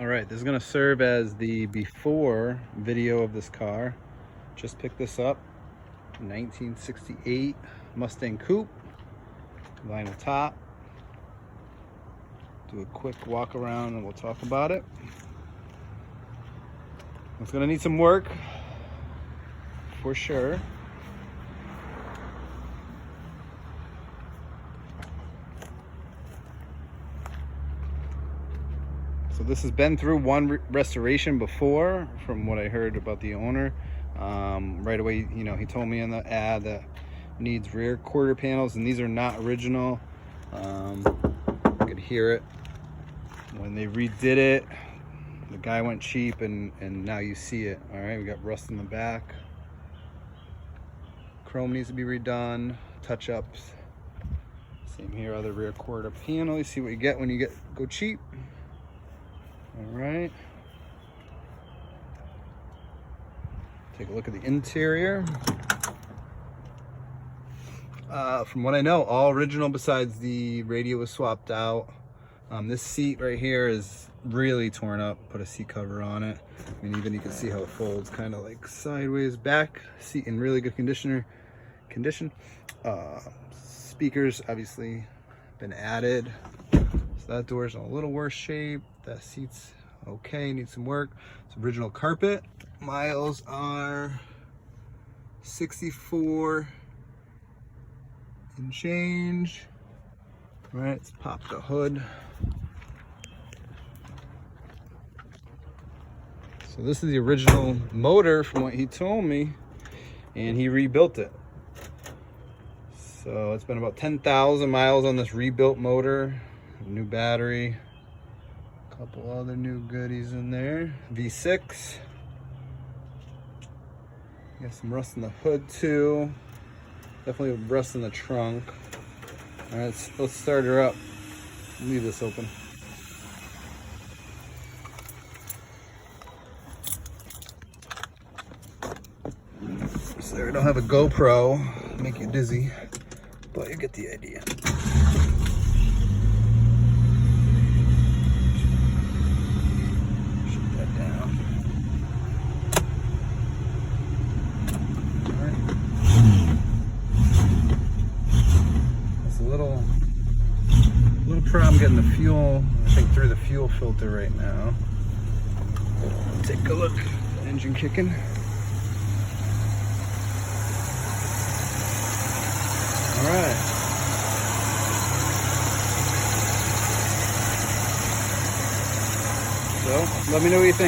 All right, this is gonna serve as the before video of this car. Just picked this up, 1968 Mustang coupe, vinyl top. Do a quick walk around and we'll talk about it. It's gonna need some work for sure. So this has been through one restoration before, from what I heard about the owner. Right away, you know, he told me in the ad that needs rear quarter panels, and these are not original. You could hear it when they redid it. The guy went cheap, and now you see it. All right, we got rust in the back. Chrome needs to be redone. Touch-ups. Same here, other rear quarter panel. You see what you get when you go cheap. All right. Take a look at the interior. From what I know, all original besides the radio was swapped out. This seat right here is really torn up. Put a seat cover on it. I mean, even you can see how it folds kind of like sideways. Back seat in really good condition. Speakers obviously been added. So that door's in a little worse shape. That seat's okay, needs some work. It's original carpet. Miles are 64 and change. All right, let's pop the hood. So this is the original motor from what he told me, and he rebuilt it. So it's been about 10,000 miles on this rebuilt motor. New battery, a couple other new goodies in there. V6. Got some rust in the hood too. Definitely rust in the trunk. All right, let's start her up. Leave this open. So I don't have a GoPro, make you dizzy, but you get the idea. Little problem getting the fuel, I think, through the fuel filter right now. Take a look. Engine kicking. All right. So let me know what you think.